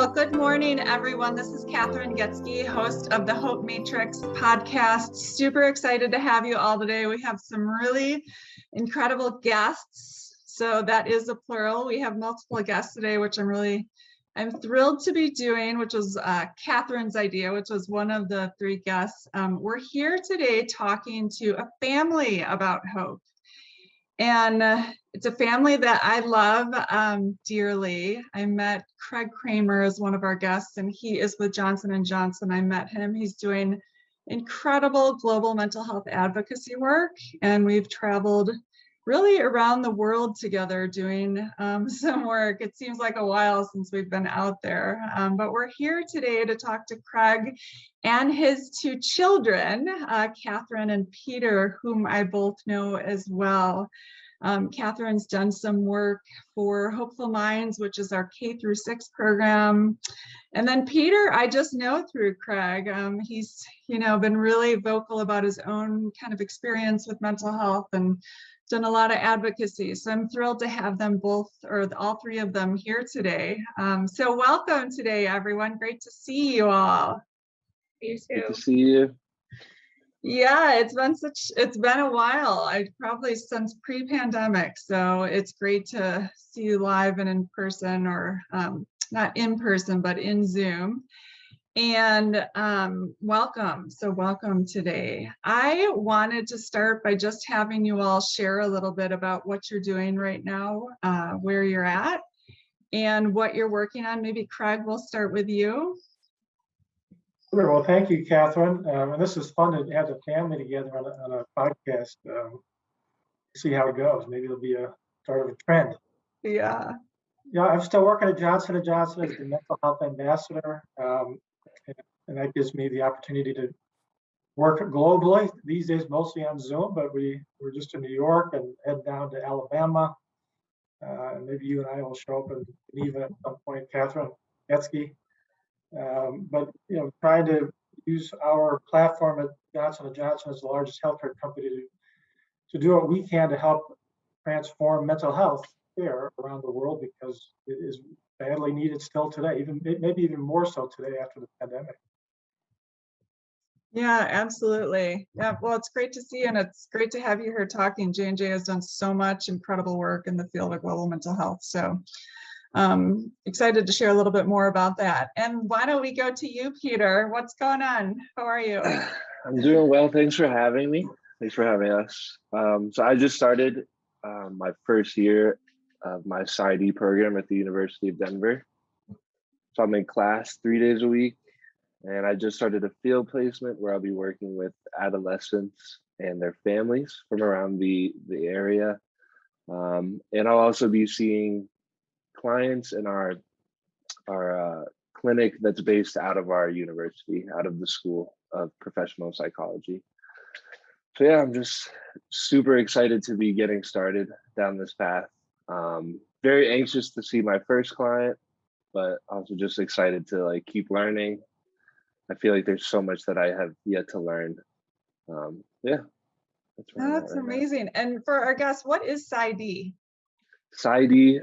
Well, good morning, everyone. This is Kathryn Goetzke, host of the Hope Matrix podcast. Super excited to have you all today. We have some really incredible guests. So that is a plural. We have multiple guests today, which I'm thrilled to be doing, which was Katharine's idea, which was one of the three guests. We're here today talking to a family about hope. And it's a family that I love dearly. I met Lee-Kramer as one of our guests, and he is with Johnson & Johnson. I met him. He's doing incredible global mental health advocacy work, and we've traveled really around the world together doing some work. It seems like a while since we've been out there, but we're here today to talk to Craig and his two children, Katharine and Peter, whom I both know as well. Katharine's done some work for Hopeful Minds, which is our K through 6 program. And then Peter, I just know through Craig. He's, been really vocal about his own kind of experience with mental health and done a lot of advocacy. So I'm thrilled to have them both, or all three of them, here today. So welcome today, everyone. Great to see you all. You too. Good to see you. Yeah, it's been a while. Probably since pre-pandemic. So it's great to see you live and in person, or not in person, but in Zoom. And welcome. So welcome today. I wanted to start by just having you all share a little bit about what you're doing right now, where you're at, and what you're working on. Maybe Craig, we'll start with you. Sure. Well, thank you, Kathryn. And this is fun to have the family together on a podcast. See how it goes. Maybe it'll be a start of a trend. Yeah. Yeah, I'm still working at Johnson & Johnson as the mental health ambassador. And that gives me the opportunity to work globally. These days, mostly on Zoom, but we're just in New York and head down to Alabama. Maybe you and I will show up in Geneva at some point, Kathryn Goetzke. But trying to use our platform at Johnson & Johnson as the largest healthcare company to do what we can to help transform mental health care around the world, because it is badly needed still today, maybe even more so today after the pandemic. Yeah, absolutely. Yeah, well, it's great to see you, and it's great to have you here talking. J&J has done so much incredible work in the field of global mental health. So excited to share a little bit more about that. And why don't we go to you, Peter? What's going on? How are you? I'm doing well. Thanks for having me. Thanks for having us. So I just started my first year of my PsyD program at the University of Denver. So I'm in class 3 days a week, and I just started a field placement where I'll be working with adolescents and their families from around the area. And I'll also be seeing clients in our clinic that's based out of our university, out of the School of Professional Psychology. So yeah, I'm just super excited to be getting started down this path. Very anxious to see my first client, but also just excited to keep learning. I feel like there's so much that I have yet to learn. Yeah. That's amazing. Now. And for our guests, what is PsyD? PsyD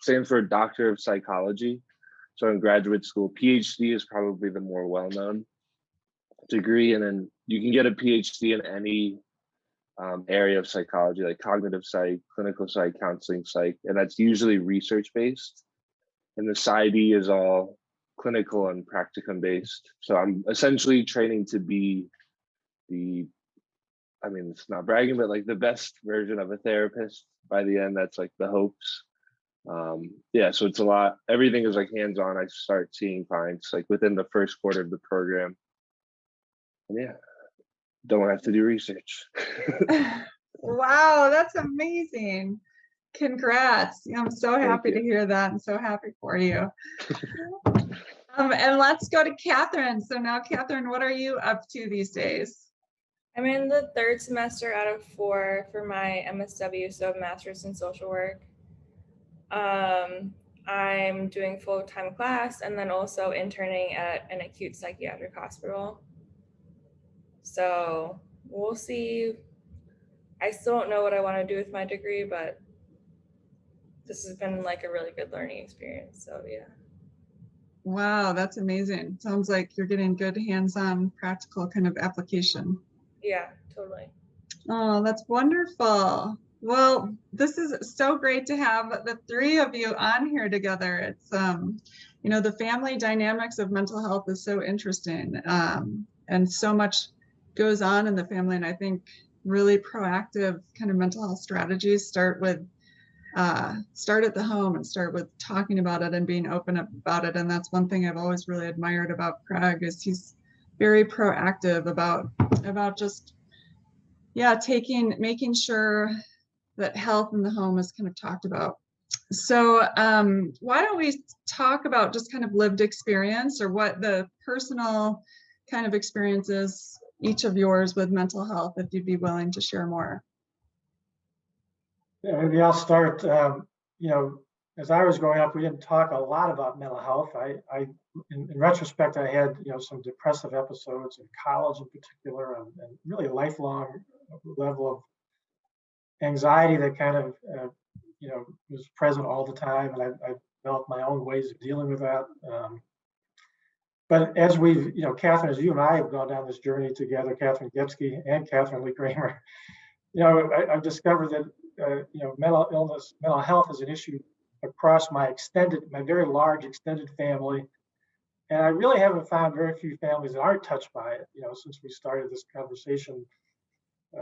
stands for Doctor of Psychology. So in graduate school, PhD is probably the more well-known degree. And then you can get a PhD in any area of psychology, like cognitive psych, clinical psych, counseling psych, and that's usually research-based. And the PsyD is all clinical and practicum-based. So I'm essentially training to be it's not bragging, but the best version of a therapist by the end. That's the hopes. So it's a lot. Everything is hands-on. I start seeing clients within the first quarter of the program. And yeah, don't have to do research. Wow, that's amazing. Congrats. I'm so happy to hear that, and so happy for you. And let's go to Katharine. So now, Katharine, what are you up to these days? I'm in the 3rd semester out of 4 for my MSW, so Master's in Social Work. I'm doing full-time class and then also interning at an acute psychiatric hospital. So we'll see. I still don't know what I want to do with my degree, but this has been a really good learning experience. So yeah. Wow, that's amazing. Sounds like you're getting good hands-on practical kind of application. Yeah, totally. Oh, that's wonderful. Well, this is so great to have the three of you on here together. It's, you know, the family dynamics of mental health is so interesting, and so much goes on in the family. And I think really proactive kind of mental health strategies start at the home and start with talking about it and being open about it. And that's one thing I've always really admired about Craig is he's very proactive about just making sure that health in the home is kind of talked about. So why don't we talk about just kind of lived experience or what the personal kind of experience is, each of yours with mental health, if you'd be willing to share more. Yeah, maybe I'll start. You know, as I was growing up, we didn't talk a lot about mental health. In retrospect, I had, you know, some depressive episodes in college in particular, and really a lifelong level of anxiety that kind of, you know, was present all the time. And I developed my own ways of dealing with that. But as we've, you know, Katharine, as you and I have gone down this journey together, Kathryn Goetzke and Katharine Lee-Kramer, you know, I've discovered that, you know, mental health is an issue across my very large extended family. And I really haven't found very few families that aren't touched by it, you know, since we started this conversation, you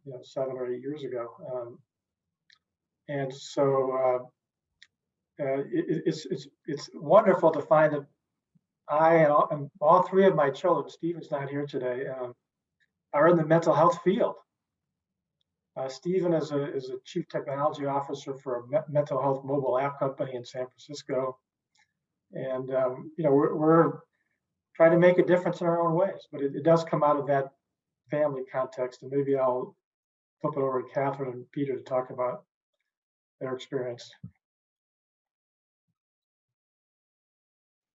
know, 7 or 8 years ago. And so it's wonderful to find that I and all three of my children, Stephen's not here today, are in the mental health field. Stephen is a chief technology officer for a mental health mobile app company in San Francisco. And, you know, we're trying to make a difference in our own ways, but it does come out of that family context. And maybe I'll flip it over to Katharine and Peter to talk about their experience.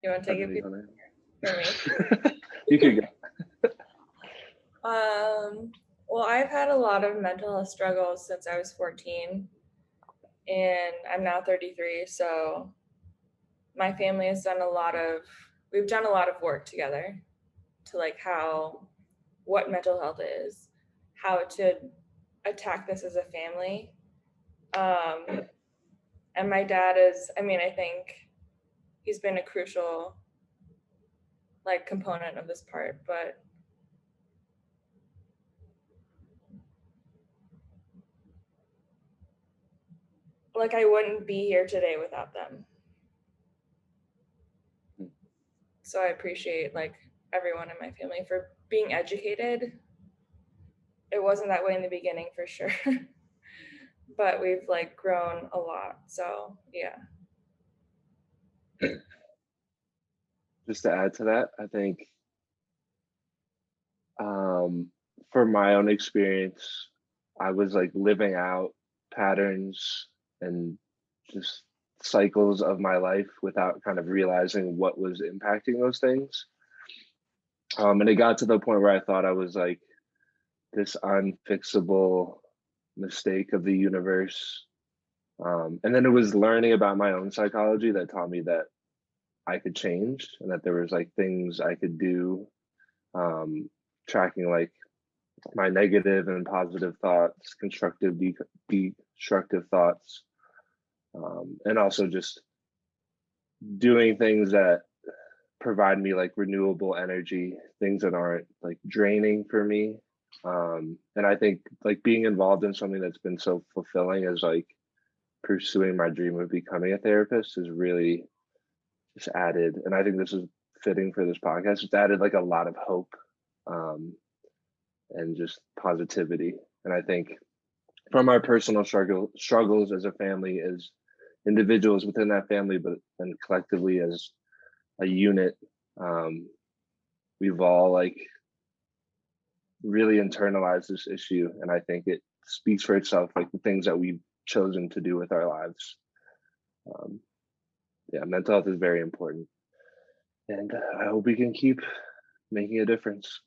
You want to take it for me? You can go. Well, I've had a lot of mental health struggles since I was 14, and I'm now 33. So my family has done we've done a lot of work together to like what mental health is, how to attack this as a family. And my dad I think he's been a crucial like component of this part, but like I wouldn't be here today without them. So I appreciate like everyone in my family for being educated. It wasn't that way in the beginning for sure, but we've like grown a lot. So yeah. Just to add to that, I think for my own experience, I was like living out patterns and just cycles of my life without kind of realizing what was impacting those things. And it got to the point where I thought I was like this unfixable mistake of the universe. And then it was learning about my own psychology that taught me that I could change and that there was like things I could do, tracking like my negative and positive thoughts, constructive, destructive thoughts, and also just doing things that provide me like renewable energy, things that aren't like draining for me. And I think like being involved in something that's been so fulfilling as like pursuing my dream of becoming a therapist is really just added, and I think this is fitting for this podcast, it's added like a lot of hope and just positivity. And I think from our personal struggles as a family, as individuals within that family, but then collectively as a unit, we've all like really internalized this issue. And I think it speaks for itself, like the things that we've chosen to do with our lives. Yeah, mental health is very important. And I hope we can keep making a difference.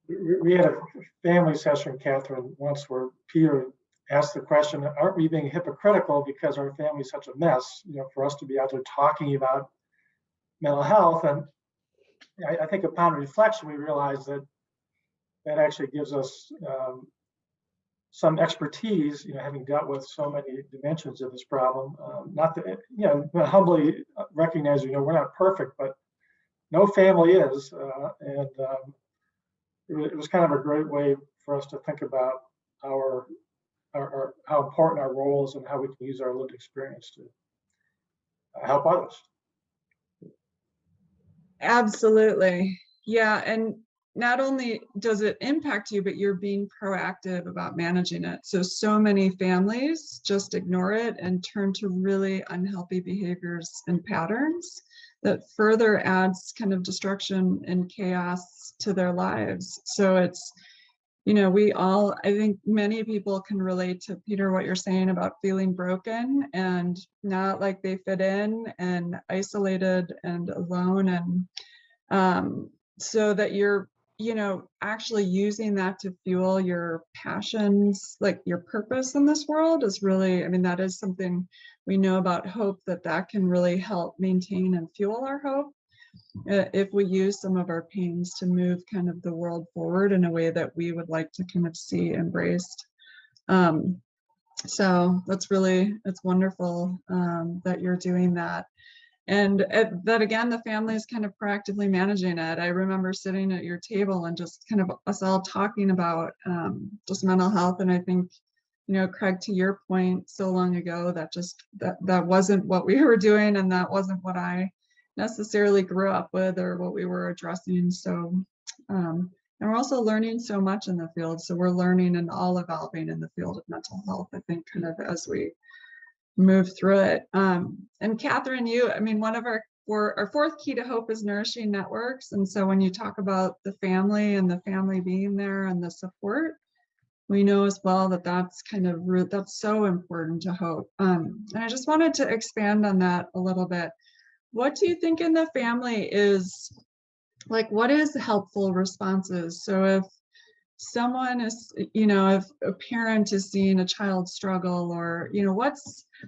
We had a family session, Katharine, once where Peter asked the question, aren't we being hypocritical because our family is such a mess, you know, for us to be out there talking about mental health. And I think upon reflection, we realize that that actually gives us some expertise, having dealt with so many dimensions of this problem. Not that, humbly recognize, we're not perfect, but no family is. And it was kind of a great way for us to think about our how important our role is and how we can use our lived experience to help others. Absolutely. Yeah. And not only does it impact you, but you're being proactive about managing it. So many families just ignore it and turn to really unhealthy behaviors and patterns that further adds kind of destruction and chaos to their lives. So it's, I think many people can relate to, Peter, what you're saying about feeling broken and not like they fit in and isolated and alone. And so that you're, actually using that to fuel your passions, like your purpose in this world is really, that is something we know about hope, that can really help maintain and fuel our hope. If we use some of our pains to move kind of the world forward in a way that we would like to kind of see embraced. So it's wonderful that you're doing that. And that again, the family is kind of proactively managing it. I remember sitting at your table and just kind of us all talking about just mental health. And I think, Craig, to your point so long ago, that wasn't what we were doing, and that wasn't what I necessarily grew up with or what we were addressing. So, and we're also learning so much in the field. So we're learning and all evolving in the field of mental health, I think, kind of as we move through it. And Katharine, one of our fourth key to hope is nourishing networks. And so when you talk about the family and the family being there and the support, we know as well that that's that's so important to hope. And I just wanted to expand on that a little bit. What do you think in the family is, like, what is helpful responses? So if someone is, if a parent is seeing a child struggle, or,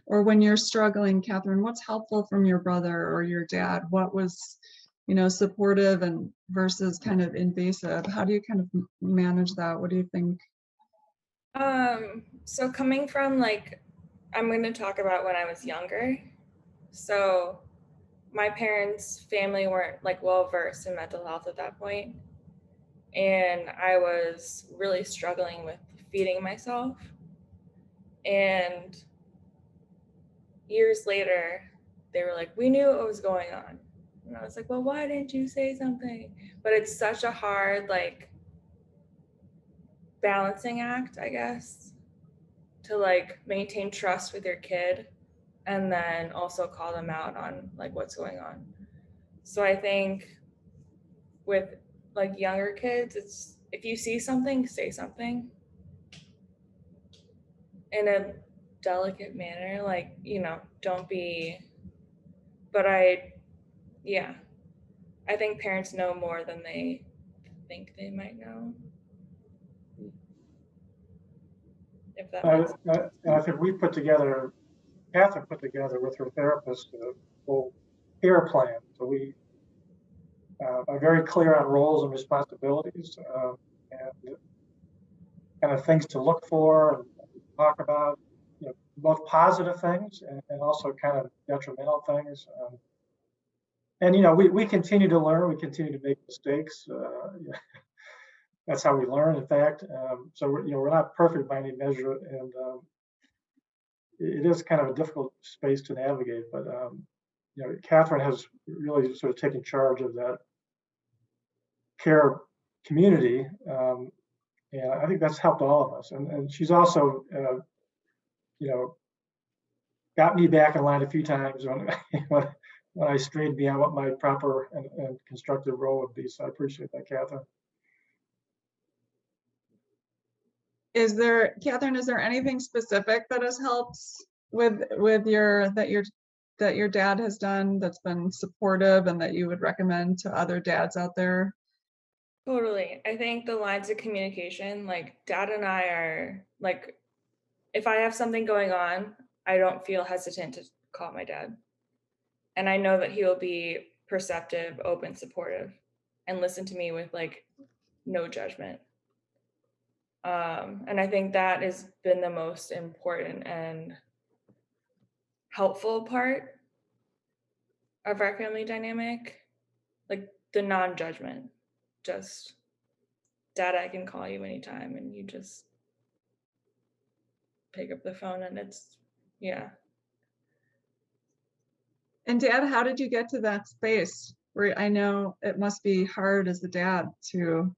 or when you're struggling, Katharine, what's helpful from your brother or your dad? What was, supportive and versus kind of invasive? How do you kind of manage that? What do you think? So coming from, I'm going to talk about when I was younger. So my parents' family weren't well versed in mental health at that point. And I was really struggling with feeding myself. And years later, they were like, we knew what was going on. And I was like, well, why didn't you say something? But it's such a hard, balancing act, I guess, to maintain trust with your kid and then also call them out on what's going on. So I think with younger kids, it's, if you see something, say something in a delicate manner, don't be, but I think parents know more than they think they might know. If that makes sense. I think Katharine put together with her therapist a full care plan. So we are very clear on roles and responsibilities, and kind of things to look for and talk about, both positive things and also kind of detrimental things. And we continue to learn, we continue to make mistakes. That's how we learn, in fact. So we're not perfect by any measure, and it is kind of a difficult space to navigate. But Katharine has really sort of taken charge of that care community, and I think that's helped all of us. And she's also, got me back in line a few times when I strayed beyond what my proper and constructive role would be. So I appreciate that, Katharine. Katharine, is there anything specific that has helped with that your dad has done that's been supportive and that you would recommend to other dads out there? Totally. I think the lines of communication, Dad and I are if I have something going on, I don't feel hesitant to call my dad. And I know that he will be perceptive, open, supportive, and listen to me with like no judgment. And I think that has been the most important and helpful part of our family dynamic, like the non-judgment. Just, Dad, I can call you anytime, and you just pick up the phone, and it's, yeah. And Dad, how did you get to that space where I know it must be hard as a dad to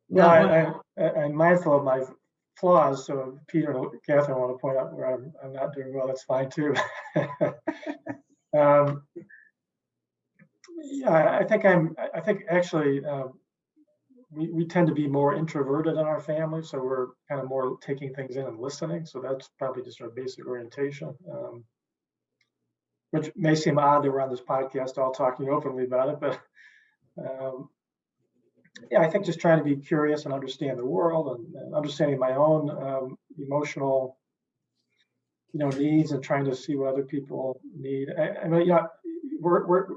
Yeah, I'm mindful of my flaws. So if Peter and Katharine want to point out where I'm not doing well, that's fine too. Yeah, I think actually we tend to be more introverted in our family, so we're kind of more taking things in and listening. So that's probably just our basic orientation, which may seem odd that we're on this podcast all talking openly about it, but yeah, I think just trying to be curious and understand the world and understanding my own emotional, needs and trying to see what other people need. I mean, we're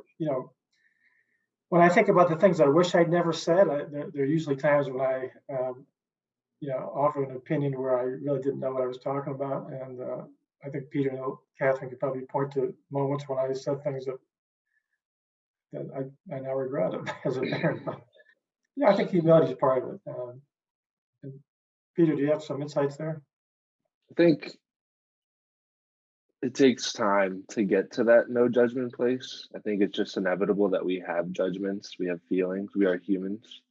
when I think about the things I wish I'd never said, there are usually times when I, offer an opinion where I really didn't know what I was talking about. And I think Peter and Katharine could probably point to moments when I said things that I now regret as a parent. But yeah, I think humility is part of it. And Peter, do you have some insights there? I think it takes time to get to that no judgment place. I think it's just inevitable that we have judgments, we have feelings, we are humans.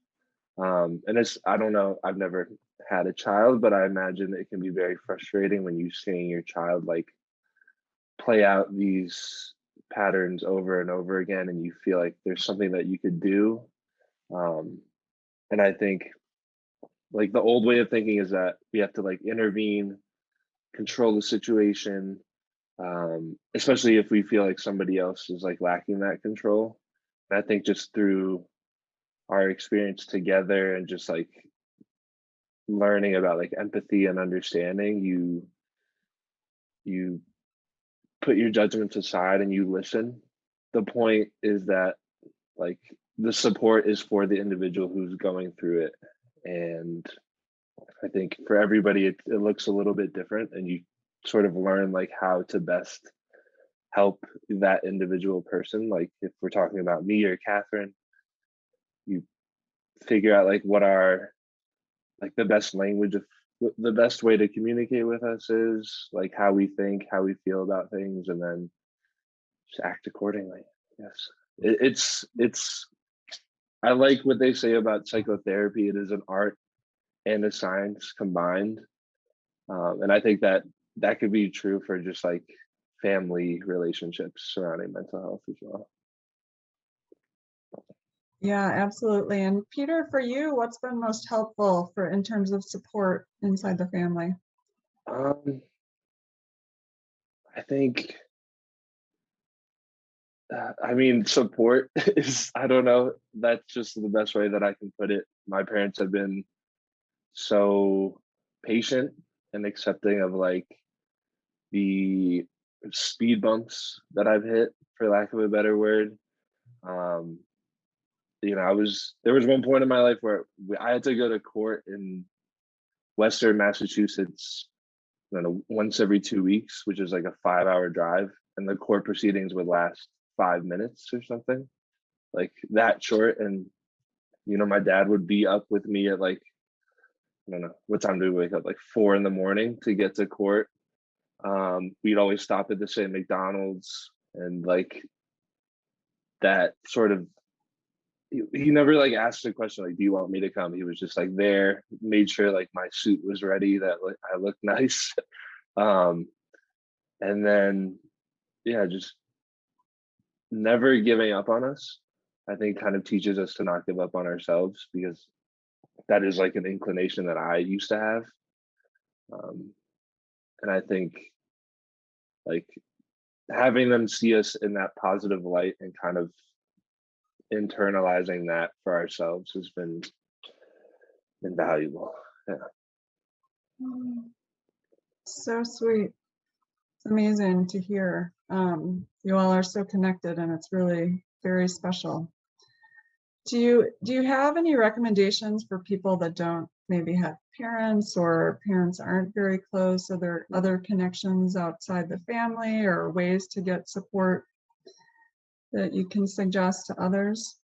And I don't know, I've never had a child, but I imagine it can be very frustrating when you're seeing your child like play out these patterns over and over again, and you feel like there's something that you could do. And I think like the old way of thinking is that we have to like intervene, control the situation, especially if we feel like somebody else is like lacking that control. And I think just through our experience together and just like learning about like empathy and understanding, you put your judgments aside and you listen. The point is that like the support is for the individual who's going through it. And I think for everybody it looks a little bit different, and you sort of learn like how to best help that individual person. Like if we're talking about me or Katharine, you figure out like what are like the best language of the best way to communicate with us is, like how we think, how we feel about things, and then just act accordingly. Yes, it's I like what they say about psychotherapy. It is an art and a science combined, and I think that could be true for just like family relationships surrounding mental health as well. Yeah, absolutely. And Peter, for you, what's been most helpful in terms of support inside the family? I think, support is, I don't know, that's just the best way that I can put it. My parents have been so patient and accepting of like the speed bumps that I've hit, for lack of a better word. There was one point in my life where I had to go to court in Western Massachusetts, once every 2 weeks, which is like a 5-hour drive, and the court proceedings would last 5 minutes or something like that short. And my dad would be up with me at like, I don't know what time do we wake up, like 4 a.m. to get to court. We'd always stop at the same McDonald's, and like that sort of, he never like asked a question like, do you want me to come? He was just like there, made sure like my suit was ready, that like I looked nice. And then just never giving up on us, I think kind of teaches us to not give up on ourselves, because that is like an inclination that I used to have. And I think like having them see us in that positive light and kind of internalizing that for ourselves has been invaluable. Yeah. So sweet. amazing to hear. You all are so connected, and it's really very special. Do you have any recommendations for people that don't maybe have parents, or parents aren't very close? Are there other connections outside the family or ways to get support that you can suggest to others?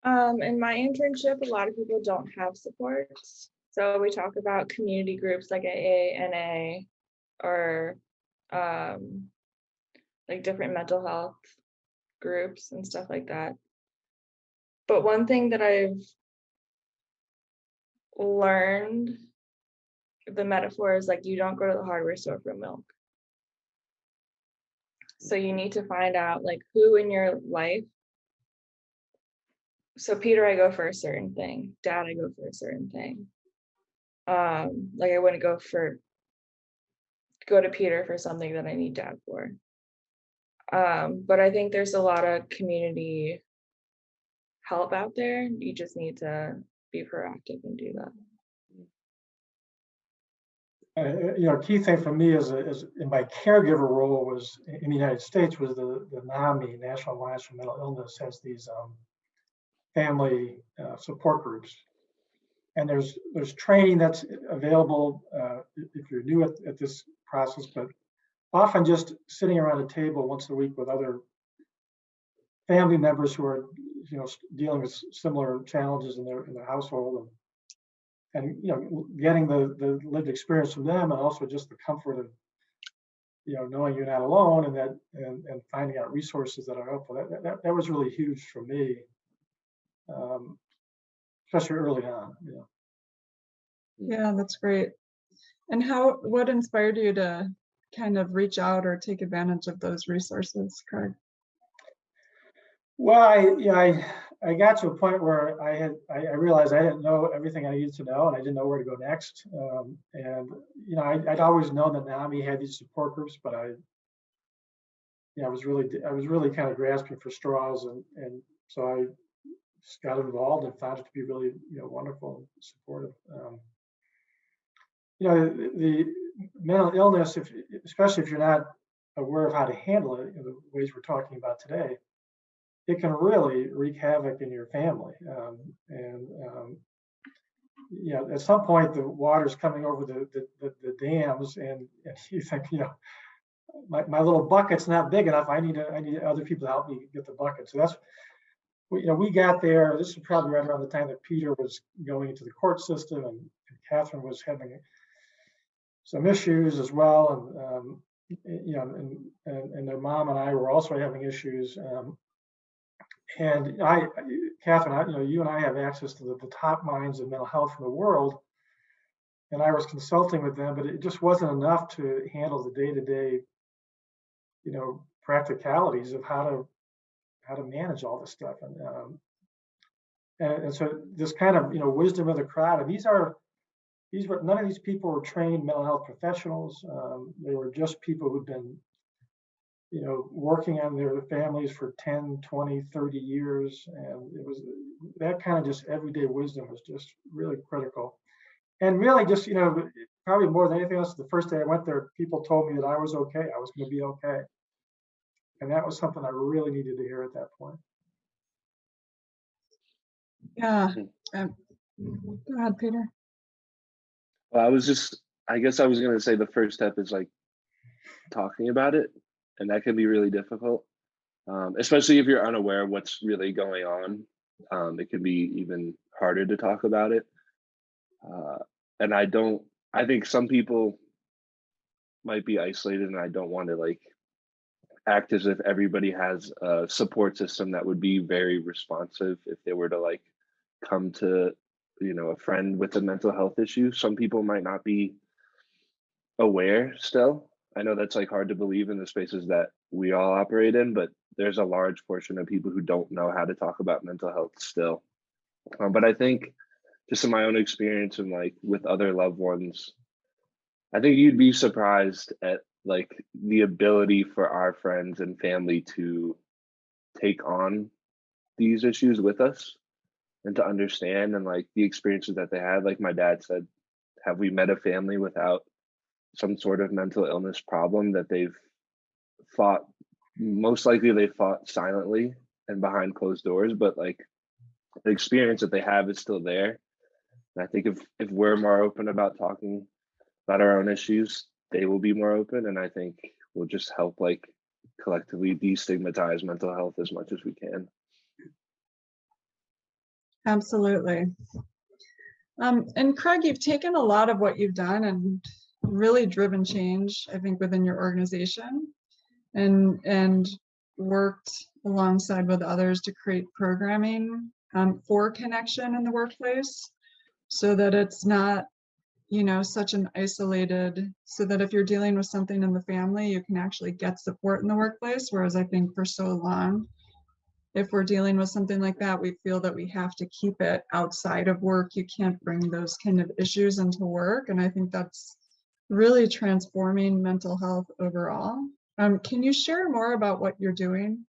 In my internship, a lot of people don't have supports. So we talk about community groups like AA, NA, or like different mental health groups and stuff like that. But one thing that I've learned, the metaphor is like, you don't go to the hardware store for milk. So you need to find out like who in your life. So Peter, I go for a certain thing. Dad, I go for a certain thing. Like I wouldn't go to Peter for something that I need Dad for. But I think there's a lot of community help out there. You just need to be proactive and do that. Key thing for me is in my caregiver role was in the United States was the NAMI, National Alliance for Mental Illness, has these family support groups, and there's training that's available if you're new at this process, but often just sitting around a table once a week with other family members who are dealing with similar challenges in their household, and getting the lived experience from them, and also just the comfort of knowing you're not alone, and finding out resources that are helpful. That was really huge for me, especially early on. Yeah, that's great. And what inspired you to kind of reach out or take advantage of those resources, Craig? Well, I got to a point where I realized I didn't know everything I needed to know, and I didn't know where to go next. And I'd always known that NAMI had these support groups, but I was really kind of grasping for straws, and so I just got involved and found it to be really wonderful and supportive. The mental illness, especially if you're not aware of how to handle it in the ways we're talking about today, it can really wreak havoc in your family. At some point the water's coming over the dams, and you think, my little bucket's not big enough. I need other people to help me get the bucket. So that's, we got there. This is probably right around the time that Peter was going into the court system, and Katharine was having some issues as well, and their mom and I were also having issues. And Katharine, you and I have access to the top minds of mental health in the world, and I was consulting with them, but it just wasn't enough to handle the day-to-day, practicalities of how to manage all this stuff. And so this kind of wisdom of the crowd, and none of these people were trained mental health professionals. They were just people who'd been working on their families for 10, 20, 30 years. And it was that kind of just everyday wisdom was just really critical. And really just, probably more than anything else, the first day I went there, people told me that I was okay. I was going to be okay. And that was something I really needed to hear at that point. Yeah. Go ahead, Peter. Well, I guess I was going to say the first step is like talking about it. And that can be really difficult, especially if you're unaware of what's really going on. It can be even harder to talk about it. And I think some people might be isolated, and I don't want to act as if everybody has a support system that would be very responsive if they were to come to, a friend with a mental health issue. Some people might not be aware still. I know that's hard to believe in the spaces that we all operate in, but there's a large portion of people who don't know how to talk about mental health still. But I think just in my own experience and with other loved ones, I think you'd be surprised at the ability for our friends and family to take on these issues with us and to understand, and the experiences that they had. Like my dad said, have we met a family without some sort of mental illness problem that they've fought, most likely they fought silently and behind closed doors, but like the experience that they have is still there. And I think if we're more open about talking about our own issues, they will be more open, and I think we'll just help like collectively destigmatize mental health as much as we can. Absolutely. And Craig, you've taken a lot of what you've done and really driven change, I think, within your organization, and worked alongside with others to create programming for connection in the workplace, so that it's not, you know, such an isolated, so that if you're dealing with something in the family, you can actually get support in the workplace. Whereas I think for so long, if we're dealing with something like that, we feel that we have to keep it outside of work. You can't bring those kind of issues into work. And I think that's really transforming mental health overall. Can you share more about what you're doing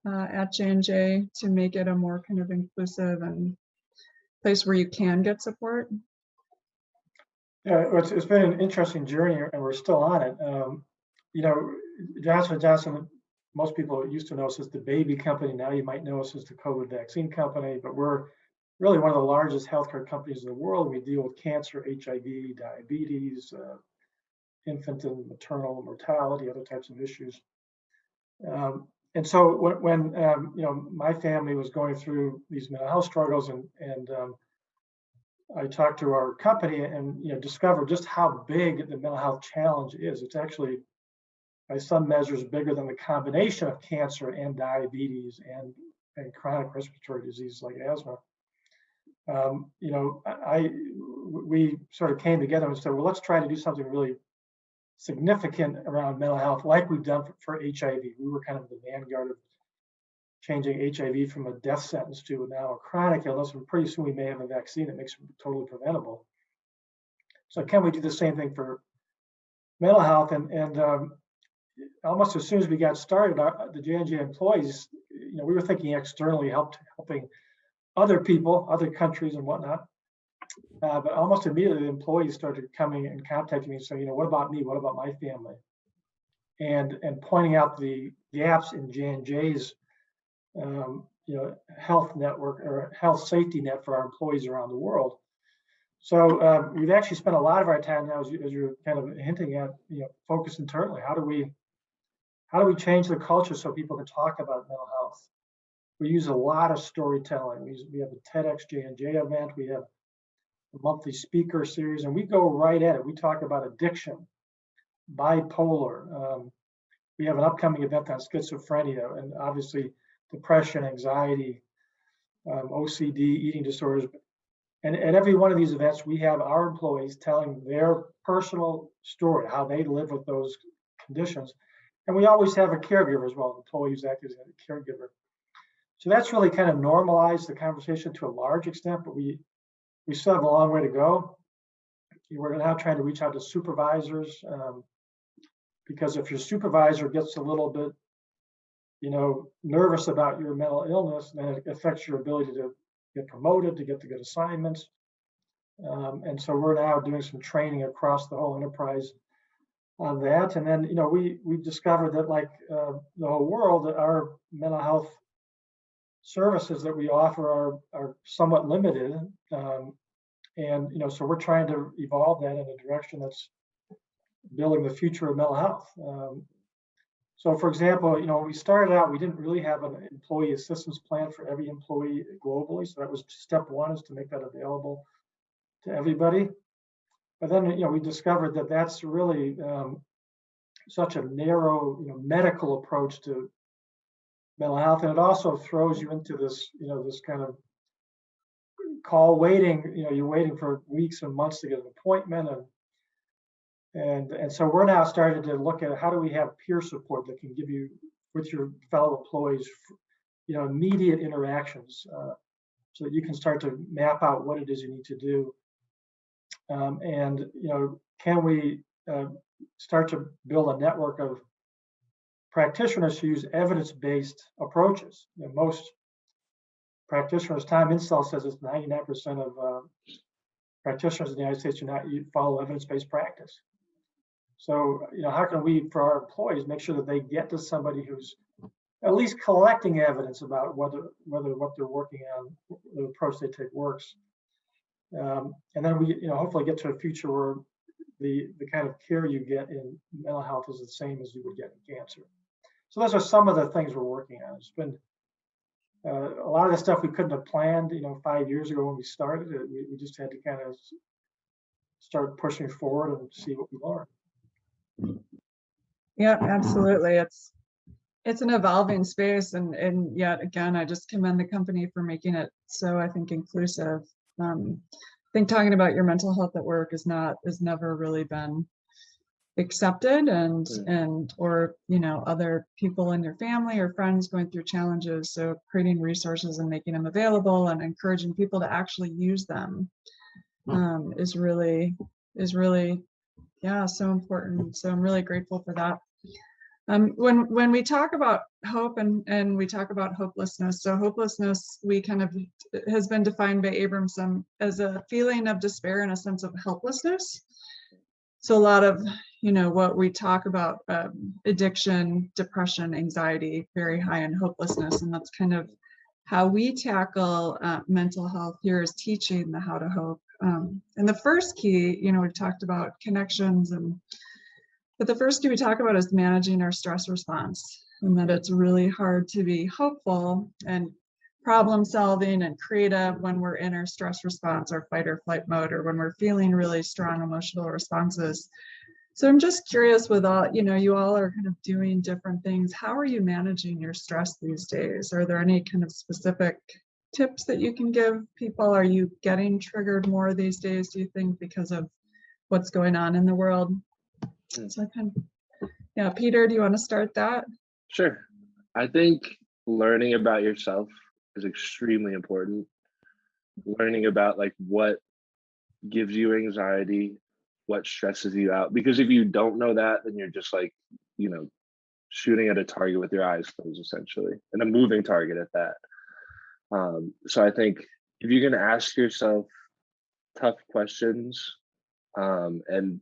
at J&J to make it a more kind of inclusive and place where you can get support? Yeah, it's been an interesting journey, and we're still on it. You know, Johnson & Johnson, most people used to know us as the baby company. Now you might know us as the COVID vaccine company, but we're really one of the largest healthcare companies in the world. We deal with cancer, HIV, diabetes, infant and maternal mortality, other types of issues. And so when you know, my family was going through these mental health struggles, and I talked to our company and, you know, discovered just how big the mental health challenge is. It's actually, by some measures, bigger than the combination of cancer and diabetes and chronic respiratory disease like asthma. You know, we sort of came together and said, well, let's try to do something really significant around mental health, like we've done for HIV. We were kind of the vanguard of changing HIV from a death sentence to now a chronic illness, and pretty soon we may have a vaccine that makes it totally preventable. So can we do the same thing for mental health? And almost as soon as we got started, the J&J employees, you know, we were thinking externally, helping other people, other countries and whatnot. But almost immediately, the employees started coming and contacting me and saying, you know, what about me? What about my family? And pointing out the gaps in J&J's you know, health network or health safety net for our employees around the world. So we've actually spent a lot of our time now, as you're kind of hinting at, you know, focus internally. How do we change the culture so people can talk about mental health? We use a lot of storytelling. We have a TEDx J&J event. We have a monthly speaker series, and we go right at it. We talk about addiction, bipolar. We have an upcoming event on schizophrenia, and obviously depression, anxiety, OCD, eating disorders. And at every one of these events, we have our employees telling their personal story, how they live with those conditions. And we always have a caregiver as well. Employees act as a caregiver. So that's really kind of normalized the conversation to a large extent, but we still have a long way to go. We're now trying to reach out to supervisors, because if your supervisor gets a little bit, you know, nervous about your mental illness, then it affects your ability to get promoted, to get the good assignments. And so we're now doing some training across the whole enterprise on that. And then, you know, we discovered that, like the whole world, that our mental health services that we offer are somewhat limited. And, you know, so we're trying to evolve that in a direction that's building the future of mental health. So, for example, you know, when we started out, we didn't really have an employee assistance plan for every employee globally. So that was step one, is to make that available to everybody. But then, you know, we discovered that that's really such a narrow, you know, medical approach to mental health, and it also throws you into this, you know, this kind of call waiting. You know, you're waiting for weeks and months to get an appointment, and so we're now starting to look at how do we have peer support that can give you, with your fellow employees, you know, immediate interactions, so that you can start to map out what it is you need to do. And, you know, can we start to build a network of practitioners who use evidence-based approaches? You know, most practitioners, Tom Insel says it's 99% of practitioners in the United States do not follow evidence-based practice. So, how can we, for our employees, make sure that they get to somebody who's at least collecting evidence about whether what they're working on, the approach they take works. And then we, hopefully get to a future where the kind of care you get in mental health is the same as you would get in cancer. So those are some of the things we're working on. It's been a lot of the stuff we couldn't have planned, 5 years ago when we started it. We just had to kind of start pushing forward and see what we learn. Yeah, absolutely. It's an evolving space, and yet again, I just commend the company for making it so, I think, inclusive. I think talking about your mental health at work has never really been accepted, and or other people in your family or friends going through challenges. So creating resources and making them available and encouraging people to actually use them is really so important. So I'm really grateful for that. When we talk about hope and we talk about hopelessness, so hopelessness has been defined by Abramson as a feeling of despair and a sense of helplessness. So a lot of what we talk about, addiction, depression, anxiety, very high in hopelessness, and that's kind of how we tackle mental health here, is teaching the how to hope. And the first key, we talked about connections, but the first key we talk about is managing our stress response, and that it's really hard to be hopeful and problem solving and creative when we're in our stress response, our fight or flight mode, or when we're feeling really strong emotional responses. So I'm just curious, with all, you all are kind of doing different things. How are you managing your stress these days? Are there any kind of specific tips that you can give people? Are you getting triggered more these days, do you think, because of what's going on in the world? So Peter, do you want to start that? Sure. I think learning about yourself is extremely important. Learning about what gives you anxiety, what stresses you out. Because if you don't know that, then you're just shooting at a target with your eyes closed, essentially, and a moving target at that. So I think if you're going to ask yourself tough questions and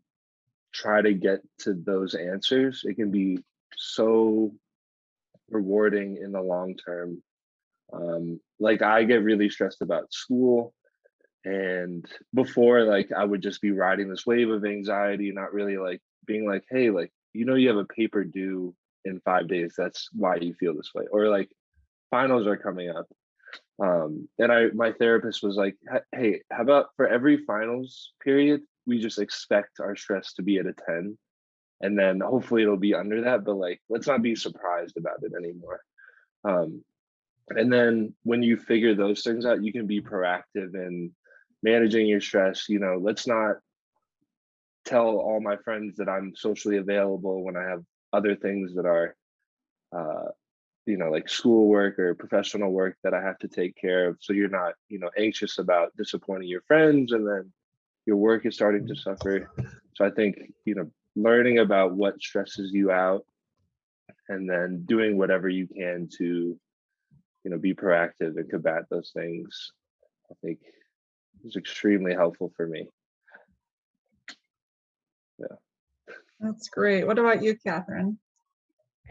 try to get to those answers, it can be so rewarding in the long term. I get really stressed about school, and before, I would just be riding this wave of anxiety, not really being hey, you have a paper due in 5 days, that's why you feel this way, or finals are coming up. And my therapist was like, hey, how about for every finals period, we just expect our stress to be at a 10, and then hopefully it'll be under that, but let's not be surprised about it anymore. And then when you figure those things out, you can be proactive in managing your stress. Let's not tell all my friends that I'm socially available when I have other things that are schoolwork or professional work that I have to take care of. So you're not, anxious about disappointing your friends, and then your work is starting to suffer. So I think, learning about what stresses you out and then doing whatever you can to, be proactive and combat those things, I think is extremely helpful for me. Yeah. That's great. What about you, Katharine?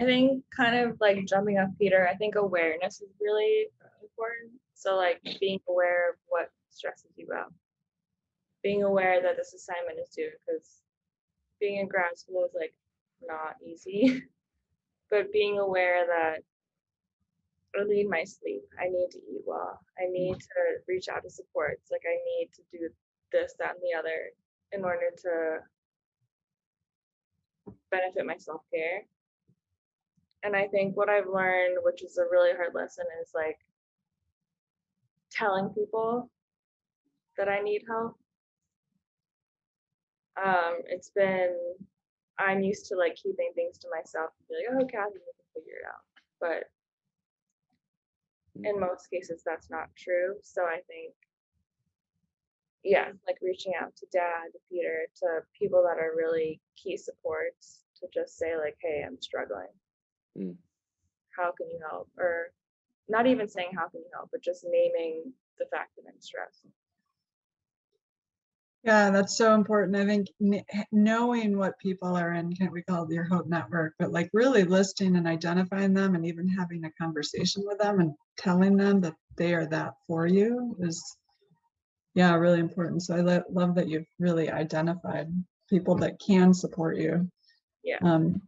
I think kind of jumping off Peter, I think awareness is really important. So being aware of what stresses you out. Being aware that this assignment is due, because being in grad school is not easy. But being aware that I need my sleep, I need to eat well, I need to reach out to supports, I need to do this, that, and the other in order to benefit my self-care. And I think what I've learned, which is a really hard lesson, is telling people that I need help. I'm used to keeping things to myself and be oh, Kathy, you can figure it out. But in most cases, that's not true. So I think, reaching out to Dad, to Peter, to people that are really key supports, to just say hey, I'm struggling. How can you help? Or not even saying how can you help, but just naming the fact that I'm stressed. Yeah, that's so important. I think knowing what people are in, we call it your hope network, but like really listing and identifying them and even having a conversation with them and telling them that they are that for you is, yeah, really important. So I love that you've really identified people that can support you. Yeah. And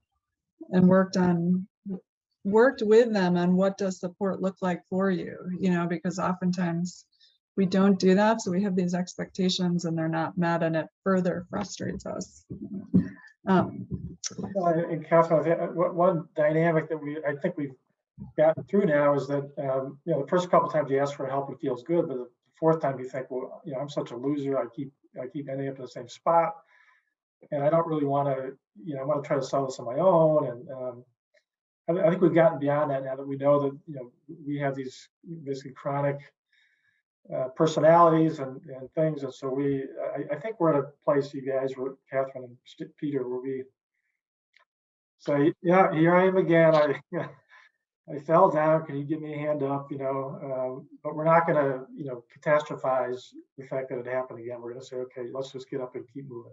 worked with them on what does support look like for you, because oftentimes we don't do that. So we have these expectations and they're not met, and it further frustrates us. And Katharine, one dynamic that I think we've gotten through now is that, the first couple of times you ask for help, it feels good, but the fourth time you think, well, I'm such a loser. I keep ending up in the same spot, and I don't really want to, I want to try to solve this on my own. And I think we've gotten beyond that now that we know that, we have these basically chronic personalities and things. And so I think we're at a place, you guys, Katharine and Peter, where we say, yeah, here I am again. I fell down. Can you give me a hand up? But we're not going to, catastrophize the fact that it happened again. We're going to say, okay, let's just get up and keep moving.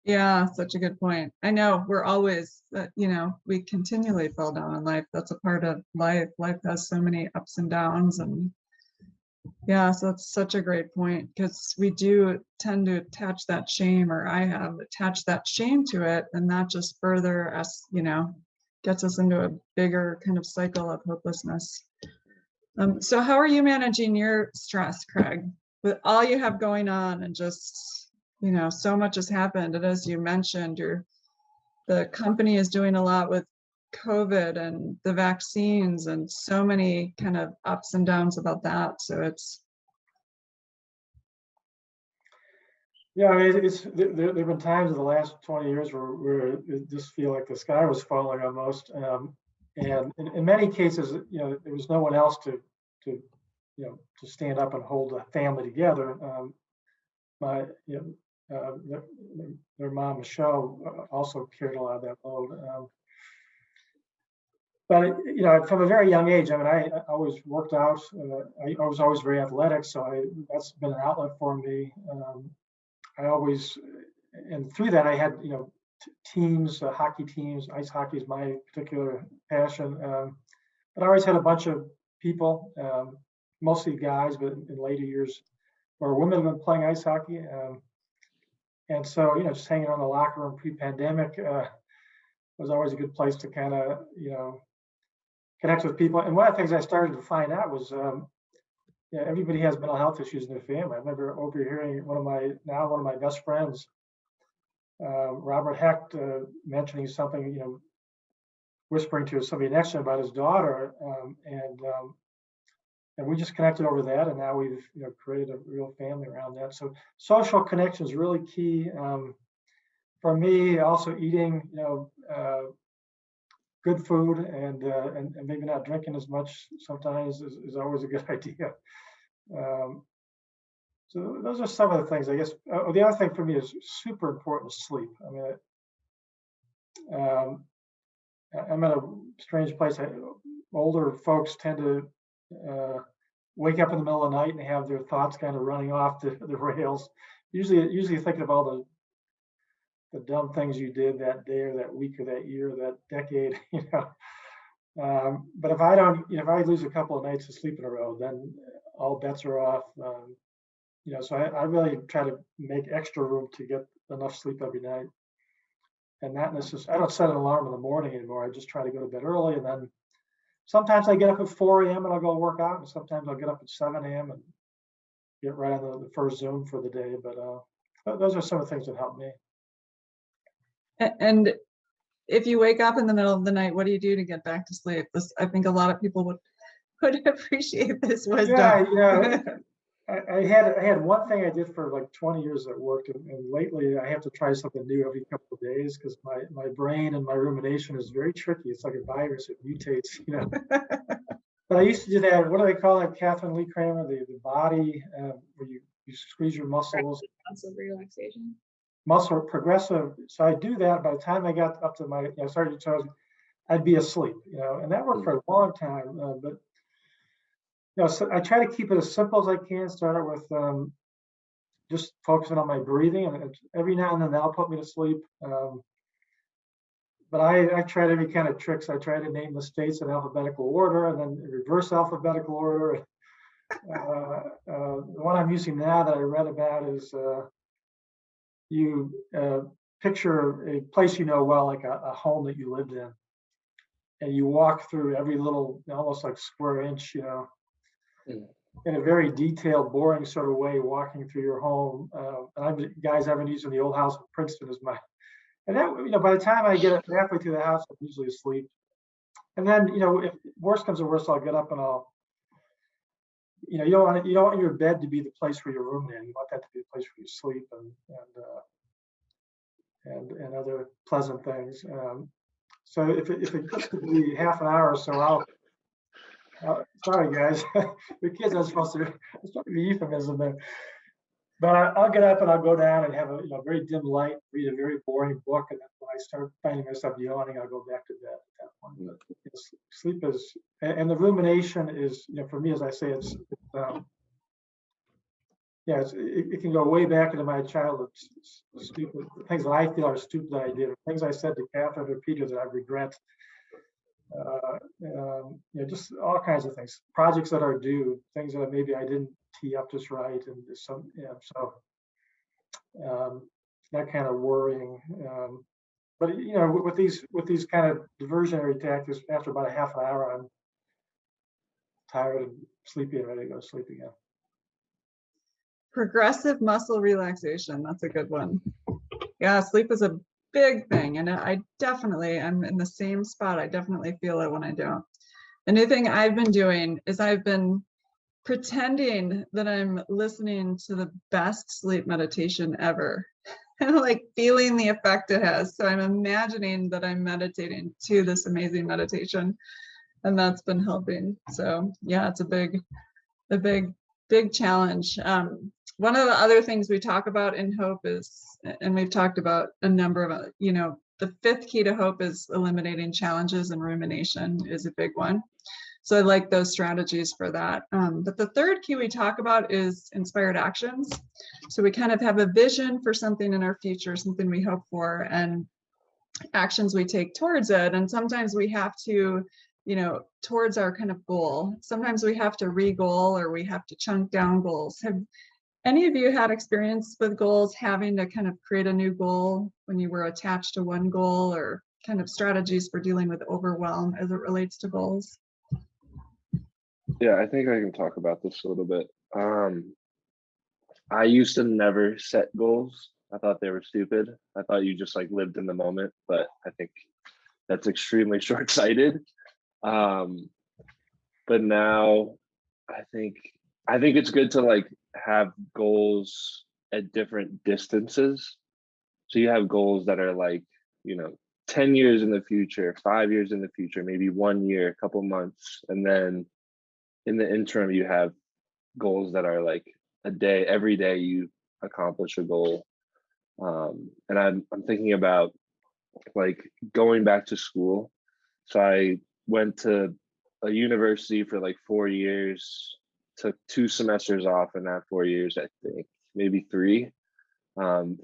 Yeah, such a good point. I know we're always, we continually fall down in life. That's a part of life. Life has so many ups and downs. And yeah, so that's such a great point, because we do tend to attach that shame, or I have attached that shame to it. And that just further us, gets us into a bigger kind of cycle of hopelessness. So how are you managing your stress, Craig, with all you have going on and just, so much has happened. And as you mentioned, the company is doing a lot with COVID and the vaccines and so many kind of ups and downs about that. So it's. Yeah, I mean, there have been times in the last 20 years where it just feel like the sky was falling almost. And in many cases, there was no one else to stand up and hold the family together. Their mom, Michelle, also carried a lot of that load. But from a very young age, I mean, I always worked out. I was always very athletic, so that's been an outlet for me. I always, and through that, I had teams, hockey teams. Ice hockey is my particular passion. But I always had a bunch of people, mostly guys, but in later years, where women have been playing ice hockey. And so, just hanging around the locker room pre-pandemic was always a good place to kind of, connect with people. And one of the things I started to find out was, everybody has mental health issues in their family. I remember overhearing one of my best friends, Robert Hecht, mentioning something, whispering to somebody next to him about his daughter, and we just connected over that, and now we've created a real family around that. So social connection is really key for me. Also eating good food and maybe not drinking as much sometimes is always a good idea. So those are some of the things, I guess. The other thing for me is super important is sleep. I mean, I'm at a strange place. Older folks tend to wake up in the middle of the night and have their thoughts kind of running off the rails. Usually thinking of all the dumb things you did that day or that week or that year or that decade, But if I lose a couple of nights of sleep in a row, then all bets are off. So I really try to make extra room to get enough sleep every night. And not necessarily, I don't set an alarm in the morning anymore. I just try to go to bed early, and then sometimes I get up at 4 a.m. and I'll go work out, and sometimes I'll get up at 7 a.m. and get right on the first Zoom for the day. But those are some of the things that help me. And if you wake up in the middle of the night, what do you do to get back to sleep? I think a lot of people would appreciate this wisdom. Yeah, I had one thing I did for like 20 years that worked, and lately I have to try something new every couple of days because my brain and my rumination is very tricky. It's like a virus; it mutates, But I used to do that. What do they call it, Katharine, Lee-Kramer? The body where you squeeze your muscles. Muscle relaxation. Muscle progressive. So I do that. By the time I got up to my started to I'd be asleep, and that worked for a long time. But so I try to keep it as simple as I can. Start out with just focusing on my breathing, and every now and then that'll put me to sleep. But I tried every kind of tricks. I tried to name the states in alphabetical order and then reverse alphabetical order. The one I'm using now that I read about is you picture a place you know well, like a home that you lived in, and you walk through every little, almost like square inch, in a very detailed, boring sort of way, walking through your home. And guys, I've been using the old house in Princeton as my, and then, by the time I get halfway through the house, I'm usually asleep. And then, if worst comes to worst, I'll get up and I'll, you don't want your bed to be the place where you're rooming in. You want that to be the place where you sleep and other pleasant things. So if it gets to be half an hour or so, sorry guys, the kids are supposed to. It's not a euphemism there. But I'll get up and I'll go down and have a very dim light, read a very boring book, and then when I start finding myself yawning, I'll go back to bed at that point. But sleep is, and the rumination is, for me, as I say, it can go way back into my childhood. Stupid things that I feel are stupid that I did, or things I said to Katharine or Peter that I regret. Just all kinds of things. Projects that are due, things that maybe I didn't tee up just right, and that kind of worrying. But with these kind of diversionary tactics, after about a half an hour, I'm tired and sleepy and ready to go to sleep again. Progressive muscle relaxation. That's a good one. Yeah, sleep is a big thing. And I'm in the same spot. I definitely feel it when I don't. The new thing I've been doing is I've been pretending that I'm listening to the best sleep meditation ever. And like feeling the effect it has. So I'm imagining that I'm meditating to this amazing meditation. And that's been helping. So yeah, it's a big challenge. One of the other things we talk about in Hope is, and we've talked about a number of, the fifth key to hope is eliminating challenges, and rumination is a big one. So I like those strategies for that. But the third key we talk about is inspired actions. So we kind of have a vision for something in our future, something we hope for, and actions we take towards it. And sometimes we have to, towards our kind of goal, sometimes we have to re-goal, or we have to chunk down goals. Have any of you had experience with goals, having to kind of create a new goal when you were attached to one goal, or kind of strategies for dealing with overwhelm as it relates to goals? Yeah, I think I can talk about this a little bit. I used to never set goals. I thought they were stupid. I thought you just lived in the moment, but I think that's extremely short-sighted. But now I think it's good to have goals at different distances. So you have goals that are 10 years in the future, 5 years in the future, maybe 1 year, a couple months. And then in the interim, you have goals that are a day, every day you accomplish a goal. And I'm thinking about going back to school. So I went to a university for 4 years, took 2 semesters off in that 4 years, I think, maybe 3,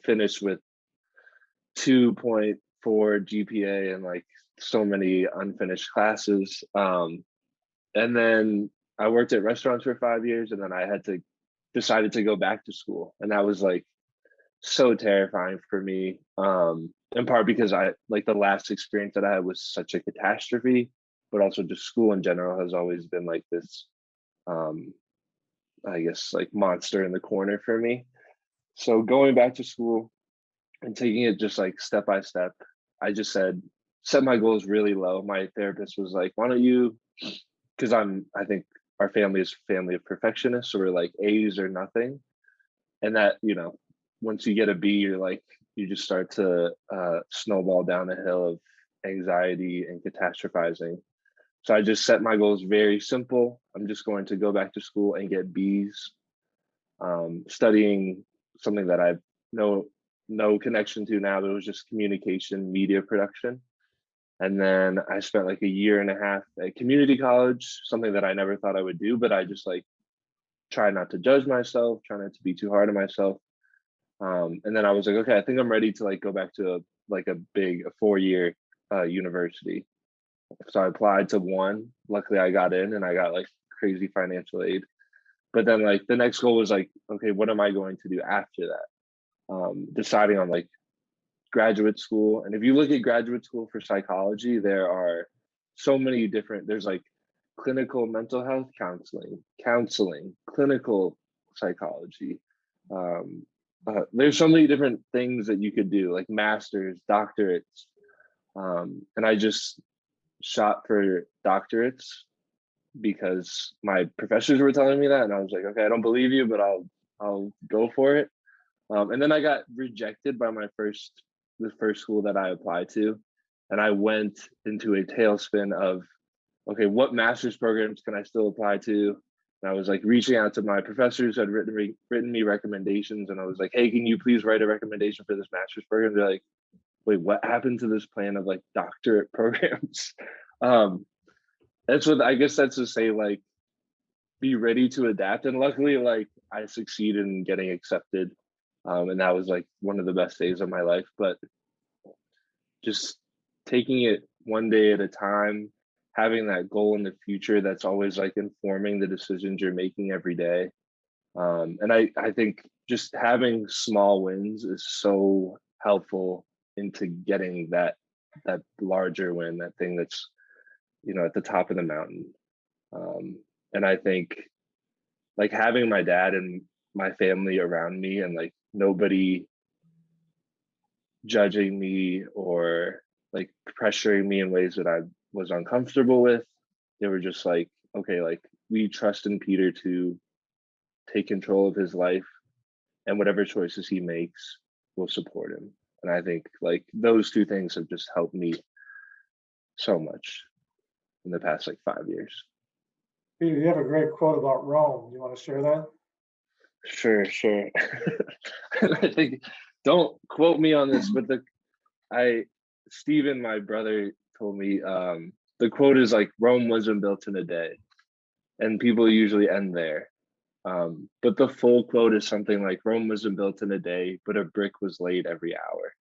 finished with 2.4 GPA and so many unfinished classes. And then I worked at restaurants for 5 years, and then I decided to go back to school. And that was so terrifying for me, in part because the last experience that I had was such a catastrophe, but also just school in general has always been this, I guess, monster in the corner for me. So going back to school and taking it just step by step, I just set my goals really low. My therapist was why don't you, because I think our family is a family of perfectionists, so we're A's or nothing. And that, once you get a B, you're you just start to snowball down a hill of anxiety and catastrophizing. So I just set my goals very simple. I'm just going to go back to school and get B's, studying something that I've no connection to now, but it was just communication, media production. And then I spent a year and a half at community college, something that I never thought I would do, but I just try not to judge myself, try not to be too hard on myself. And then I was like, okay, I think I'm ready to like go back to a 4-year university. So I applied to one. Luckily, I got in, and I got like crazy financial aid. But then like the next goal was like, okay, what am I going to do after that? Deciding on like graduate school. And if you look at graduate school for psychology, there are so many different, there's like clinical mental health counseling, clinical psychology. There's so many different things that you could do, like masters, doctorates. And I just shot for doctorates because my professors were telling me that, and I was like, okay, I don't believe you, but I'll go for it. And then I got rejected by the first school that I applied to, and I went into a tailspin of, okay, what master's programs can I still apply to? And I was like reaching out to my professors who had written me recommendations, and I was like, hey, can you please write a recommendation for this master's program? They're like, wait, what happened to this plan of like doctorate programs? I guess that's to say, like, be ready to adapt. And luckily, like, I succeeded in getting accepted. And that was like one of the best days of my life. But just taking it one day at a time, having that goal in the future that's always like informing the decisions you're making every day. And I think just having small wins is so helpful into getting that larger win, that thing that's, at the top of the mountain. And I think like having my dad and my family around me, and like nobody judging me or like pressuring me in ways that I was uncomfortable with. They were just like, okay, like we trust in Peter to take control of his life, and whatever choices he makes, we'll support him. And I think like those two things have just helped me so much in the past like 5 years. Peter, you have a great quote about Rome. You want to share that? Sure. I think, don't quote me on this, but Steven, my brother, told me the quote is like, Rome wasn't built in a day, and people usually end there. But the full quote is something like, Rome wasn't built in a day, but a brick was laid every hour.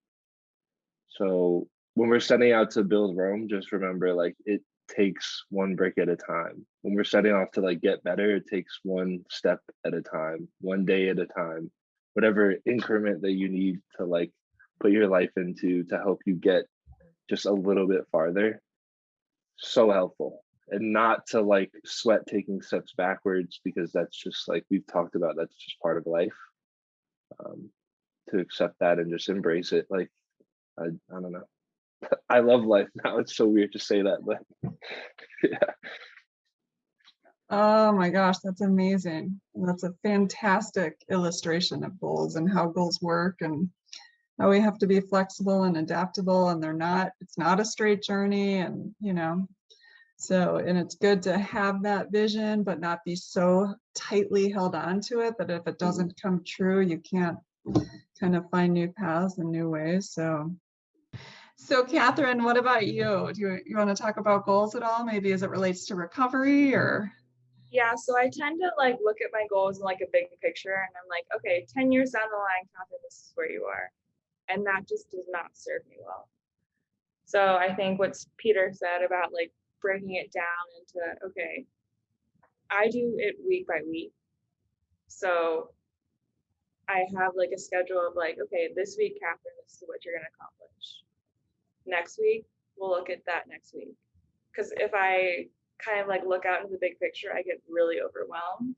So when we're setting out to build Rome, just remember, like, it takes one brick at a time. When we're setting off to like get better, it takes one step at a time, one day at a time, whatever increment that you need to like put your life into to help you get just a little bit farther. So helpful. And not to like sweat taking steps backwards, because that's just like we've talked about, that's just part of life. To accept that and just embrace it. Like, I don't know. I love life now. It's so weird to say that, but yeah. Oh my gosh, that's amazing. That's a fantastic illustration of goals and how goals work, and how we have to be flexible and adaptable, and it's not a straight journey, and so, and it's good to have that vision, but not be so tightly held on to it that if it doesn't come true, you can't kind of find new paths and new ways. So Katharine, what about you? Do you want to talk about goals at all? Maybe as it relates to recovery or? Yeah, so I tend to like look at my goals in like a big picture, and I'm like, okay, 10 years down the line, Katharine, this is where you are. And that just does not serve me well. So I think what Peter said about like breaking it down into, okay, I do it week by week. So I have like a schedule of like, okay, this week, Katharine, this is what you're going to accomplish. Next week, we'll look at that next week. Because if I kind of like look out into the big picture, I get really overwhelmed.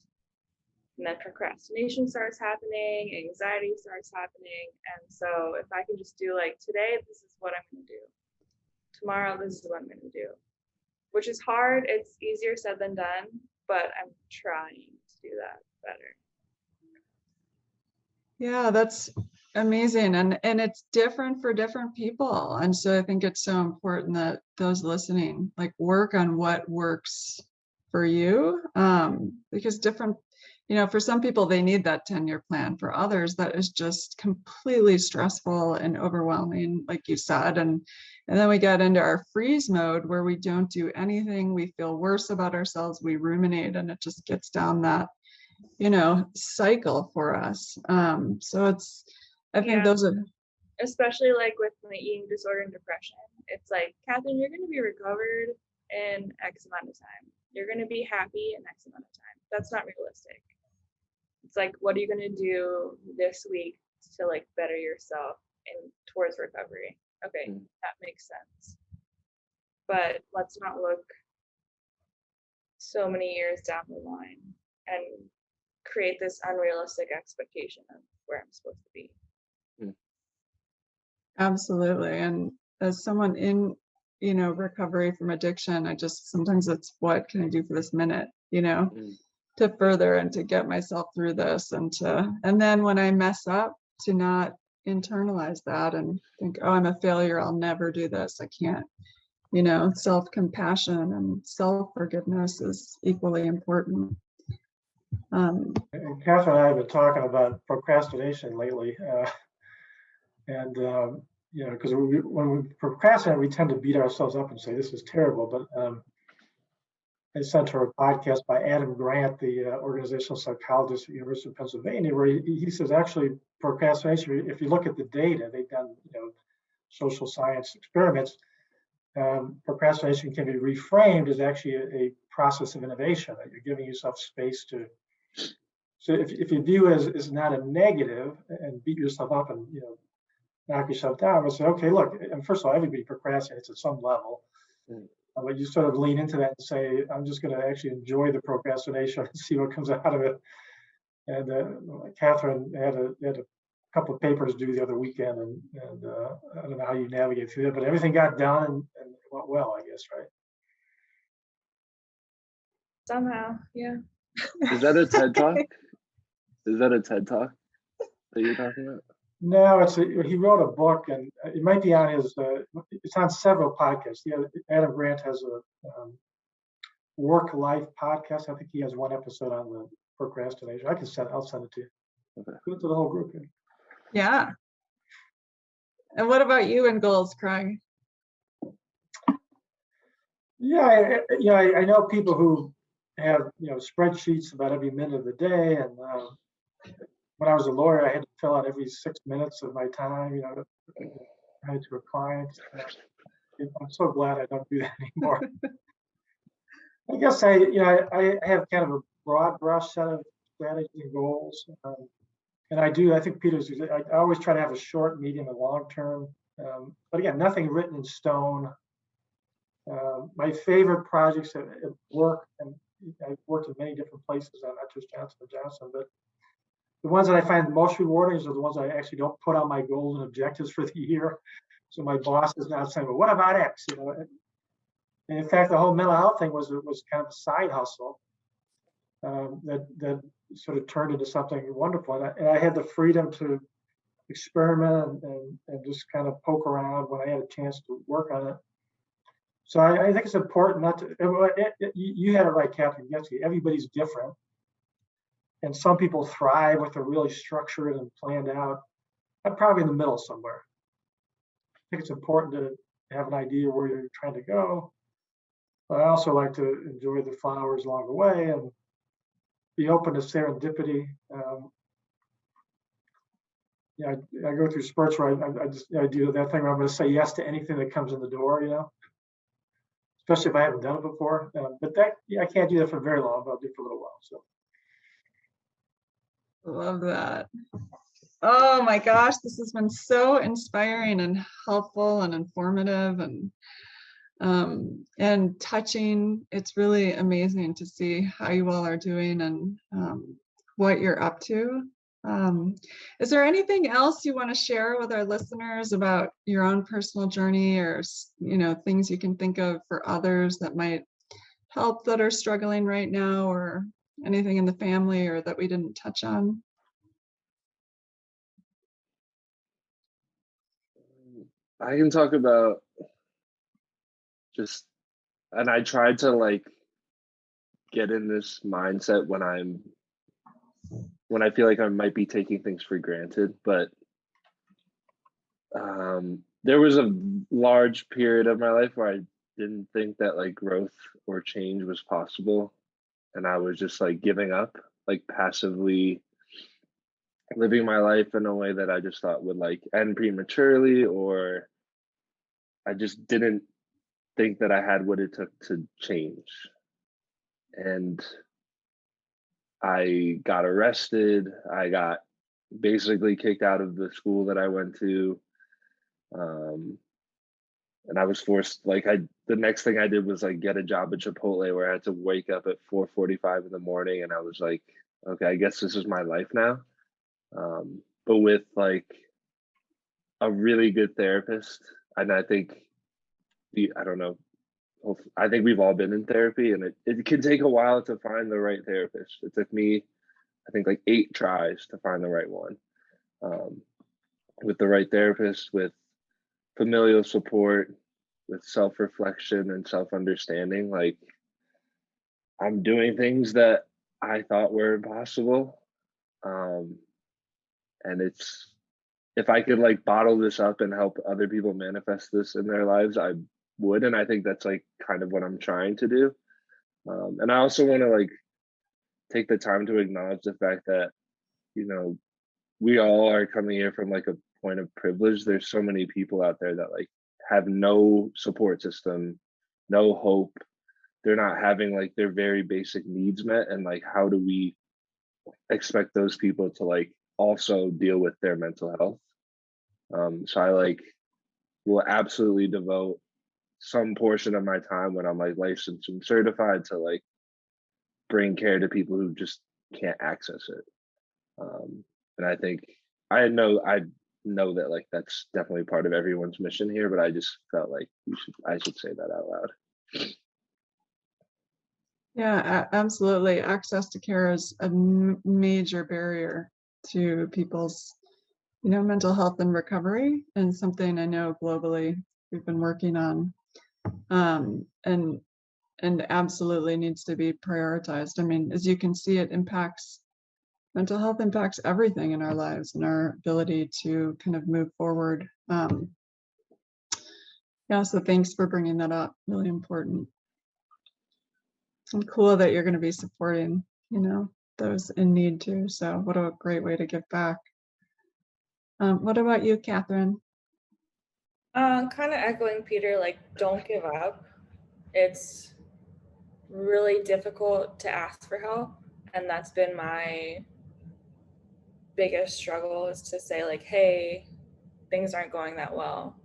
And then procrastination starts happening, anxiety starts happening. And so if I can just do like, today, this is what I'm going to do. Tomorrow, this is what I'm going to do. Which is hard. It's easier said than done, but I'm trying to do that better. Yeah, that's amazing. And it's different for different people. And so I think it's so important that those listening, like, work on what works for you. Because different, for some people, they need that 10-year plan. For others, that is just completely stressful and overwhelming, like you said. And then we get into our freeze mode where we don't do anything. We feel worse about ourselves. We ruminate, and it just gets down that cycle for us. So I think Yeah. those are, Especially like with my eating disorder and depression. It's like, Katharine, you're going to be recovered in X amount of time. You're going to be happy in X amount of time. That's not realistic. It's like, what are you going to do this week to like better yourself and towards recovery? Okay, that makes sense. But let's not look so many years down the line and create this unrealistic expectation of where I'm supposed to be. absolutely. And as someone in, recovery from addiction, I just, sometimes it's what can I do for this minute, to further and to get myself through this and then when I mess up, to not internalize that and think, oh, I'm a failure, I'll never do this, I can't. Self-compassion and self-forgiveness is equally important. And Katharine and I have been talking about procrastination lately. Because when we procrastinate, we tend to beat ourselves up and say, this is terrible. But I sent her a podcast by Adam Grant, the organizational psychologist at the University of Pennsylvania, where he says, actually, procrastination, if you look at the data, they've done social science experiments, procrastination can be reframed as actually a process of innovation, that you're giving yourself space to. So if you view it as not a negative and beat yourself up and knock yourself down, but say, okay, look, and first of all, everybody procrastinates at some level. But you sort of lean into that and say, I'm just going to actually enjoy the procrastination and see what comes out of it. And Katharine had a couple of papers due the other weekend, and I don't know how you navigate through that, but everything got done and it went well, I guess, right? Somehow, yeah. Is that a TED Talk? Is that a TED Talk that you're talking about? No, he wrote a book, and it might be on his. It's on several podcasts. Adam Grant has a work-life podcast. I think he has one episode on the procrastination. I'll send it to you. Okay. Put it to the whole group. Yeah. And what about you and goals, Craig? Yeah, I know people who have spreadsheets about every minute of the day, and when I was a lawyer, I had to fill out every 6 minutes of my time, to a client. I'm so glad I don't do that anymore. I guess I have kind of a broad brush set of strategies and goals, and I think Peter's. I always try to have a short, medium, and long term. But again, nothing written in stone. My favorite projects at work, and I've worked in many different places. I'm not just Johnson & Johnson, but the ones that I find most rewarding are the ones I actually don't put on my goals and objectives for the year. So my boss is not saying, well, what about X? And in fact, the whole mental health thing was kind of a side hustle that sort of turned into something wonderful. And I had the freedom to experiment and just kind of poke around when I had a chance to work on it. So I think it's important not to, you had it right, Kathryn Goetzke, everybody's different. And some people thrive with a really structured and planned out. I'm probably in the middle somewhere. I think it's important to have an idea where you're trying to go. But I also like to enjoy the flowers along the way and be open to serendipity. I go through spurts where I do that thing where I'm going to say yes to anything that comes in the door, especially if I haven't done it before. But I can't do that for very long, but I'll do it for a little while. So. Love that. Oh my gosh, this has been so inspiring and helpful and informative and touching. It's really amazing to see how you all are doing and what you're up to. Is there anything else you want to share with our listeners about your own personal journey, or things you can think of for others that might help that are struggling right now, or anything in the family or that we didn't touch on? I can talk about and I tried to get in this mindset when I feel like I might be taking things for granted, but there was a large period of my life where I didn't think that growth or change was possible, and I was just giving up, passively living my life in a way that I just thought would like end prematurely, or I just didn't think that I had what it took to change. And I got arrested. I got basically kicked out of the school that I went to. And I was forced, the next thing I did was like get a job at Chipotle, where I had to wake up at 4:45 in the morning. And I was like, okay, I guess this is my life now. But with like a really good therapist. And I think I don't know, I think we've all been in therapy, and it can take a while to find the right therapist. It took me, I think, like 8 tries to find the right one. With the right therapist, with familial support, with self-reflection and self-understanding, like I'm doing things that I thought were impossible. And if I could like bottle this up and help other people manifest this in their lives, I would. And I think that's like kind of what I'm trying to do. And I also want to like take the time to acknowledge the fact that, you know, we all are coming here from like a point of privilege. There's so many people out there that like have no support system, no hope. They're not having like their very basic needs met. And like, how do we expect those people to like also deal with their mental health? So I like will absolutely devote some portion of my time when I'm like licensed and certified to like bring care to people who just can't access it. And I think I know that like that's definitely part of everyone's mission here, but I just felt like I should say that out loud. Yeah, absolutely. Access to care is a major barrier to people's, mental health and recovery, and something I know globally we've been working on, and absolutely needs to be prioritized. I mean, as you can see, mental health impacts everything in our lives and our ability to kind of move forward. Yeah, so thanks for bringing that up. Really important. And cool that you're going to be supporting, those in need too. So what a great way to give back. What about you, Katharine? Kind of echoing Peter, like, don't give up. It's really difficult to ask for help. And that's been my biggest struggle, is to say like, hey, things aren't going that well.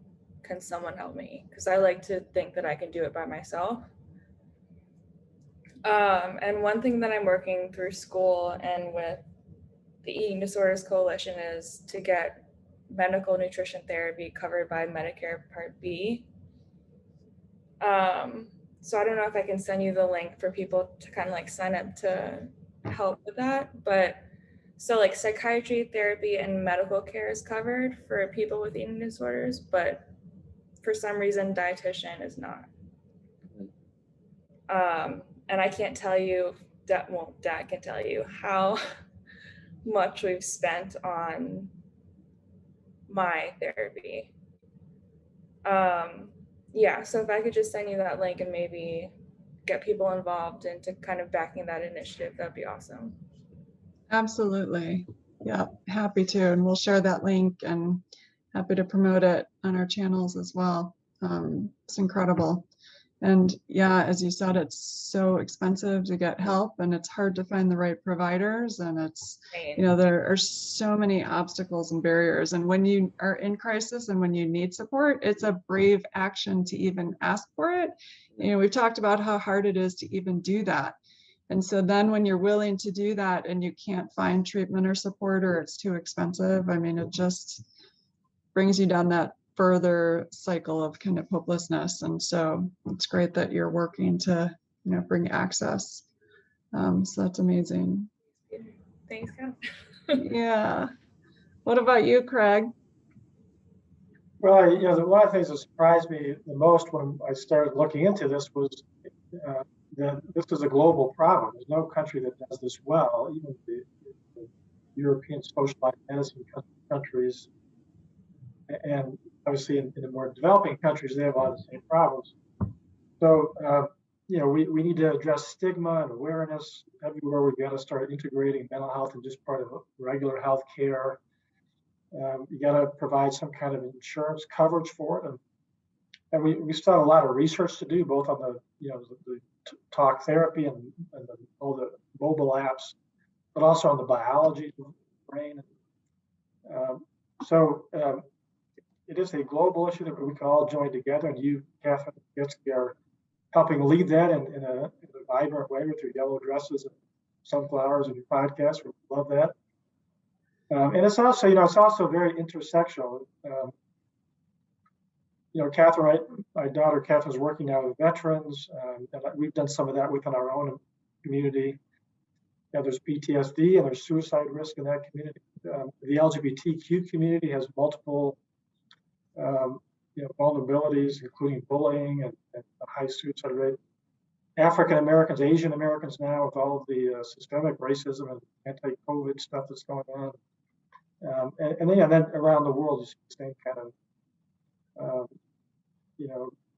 Can someone help me? Because I like to think that I can do it by myself. And one thing that I'm working through school and with the Eating Disorders Coalition is to get medical nutrition therapy covered by Medicare Part B. So I don't know if I can send you the link for people to kind of like sign up to help with that. But so like psychiatry, therapy, and medical care is covered for people with eating disorders, but for some reason dietitian is not. And I can't tell you that, well, Dad can tell you how much we've spent on my therapy. Yeah, so if I could just send you that link and maybe get people involved into kind of backing that initiative, that'd be awesome. Absolutely. Yeah, happy to. And we'll share that link, and happy to promote it on our channels as well. It's incredible. And yeah, as you said, it's so expensive to get help, and it's hard to find the right providers. And it's, there are so many obstacles and barriers. And when you are in crisis and when you need support, it's a brave action to even ask for it. We've talked about how hard it is to even do that. And so then when you're willing to do that and you can't find treatment or support, or it's too expensive, I mean, it just brings you down that further cycle of kind of hopelessness. And so it's great that you're working to, bring access. So that's amazing. Thanks, Kat. Yeah. What about you, Craig? Well, one of the things that surprised me the most when I started looking into this was that this is a global problem. There's no country that does this well. Even the European socialized medicine countries, and obviously in the more developing countries, they have a lot of the same problems. So, we need to address stigma and awareness everywhere. We've got to start integrating mental health and just part of regular health care. You got to provide some kind of insurance coverage for it. And we still have a lot of research to do, both on the talk therapy and all the mobile apps, but also on the biology of the brain. It is a global issue that we can all join together, and you, Kathryn Goetzke, are helping lead that in a vibrant way with your yellow dresses and sunflowers and your podcast. We love that. And it's also very intersectional. Kathryn, my daughter Kathryn's working now with veterans, and we've done some of that within our own community. There's PTSD and there's suicide risk in that community. The LGBTQ community has multiple vulnerabilities, including bullying and a high suicide rate. African Americans, Asian Americans now, with all of the systemic racism and anti-COVID stuff that's going on. And then around the world, you see the same kind of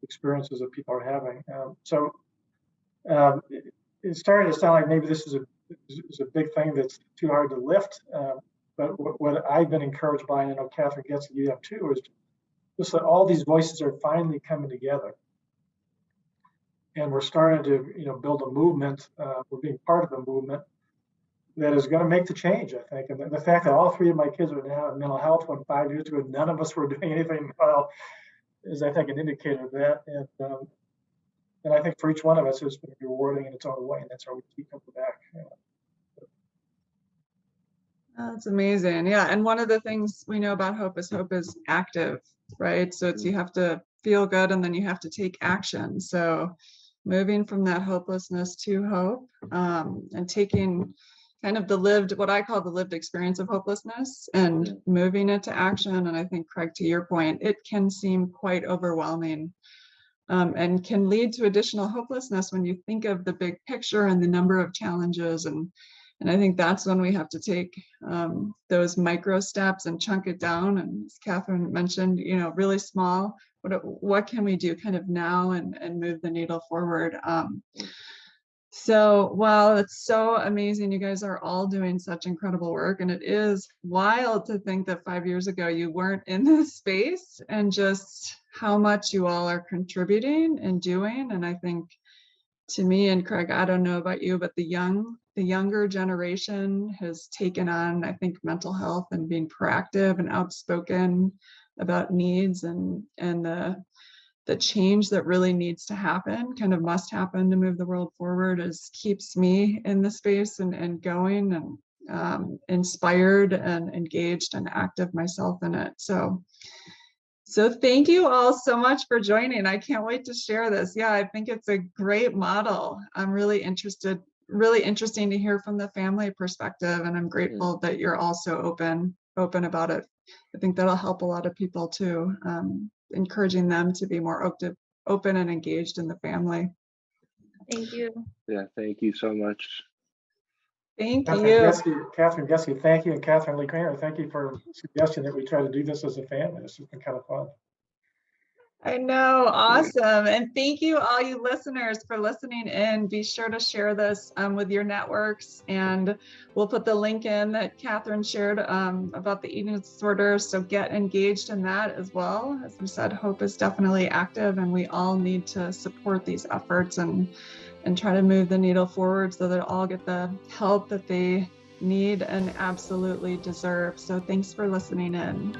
experiences that people are having. It's starting to sound like maybe this is a big thing that's too hard to lift. But what I've been encouraged by, and I know Kathryn Goetzke, you have too, is just that all these voices are finally coming together. And we're starting to build a movement. We're being part of a movement that is going to make the change, I think. And the fact that all three of my kids are now in mental health, when 5 years ago none of us were doing anything well, is, I think, an indicator of that. And I think for each one of us, it's been rewarding in its own way, and that's how we keep coming back. That's amazing. Yeah. And one of the things we know about hope is active, right? So it's, you have to feel good and then you have to take action. So moving from that hopelessness to hope, and taking kind of what I call the lived experience of hopelessness and moving it to action. And I think, Craig, to your point, it can seem quite overwhelming, and can lead to additional hopelessness when you think of the big picture and the number of challenges. And I think that's when we have to take those micro steps and chunk it down. And as Kathryn mentioned, really small. What can we do kind of now and move the needle forward? So, wow, it's so amazing. You guys are all doing such incredible work. And it is wild to think that 5 years ago you weren't in this space, and just how much you all are contributing and doing. And I think, to me, and Craig, I don't know about you, but the younger generation has taken on, I think, mental health and being proactive and outspoken about needs and the change that really needs to happen, kind of must happen to move the world forward, keeps me in the space and going and inspired and engaged and active myself in it. So thank you all so much for joining. I can't wait to share this. Yeah, I think it's a great model. I'm really interesting to hear from the family perspective, and I'm grateful that you're also open about it. I think that'll help a lot of people too, encouraging them to be more open and engaged in the family. Thank you. Yeah, thank you so much. Thank you. Kathryn Goetzke, thank you. And Katharine Lee-Kramer, thank you for suggesting that we try to do this as a family. This has been kind of fun. I know, awesome. And thank you all you listeners for listening in. Be sure to share this with your networks, and we'll put the link in that Kathryn shared about the eating disorder. So get engaged in that as well. As we said, hope is definitely active, and we all need to support these efforts and try to move the needle forward so that all get the help that they need and absolutely deserve. So thanks for listening in.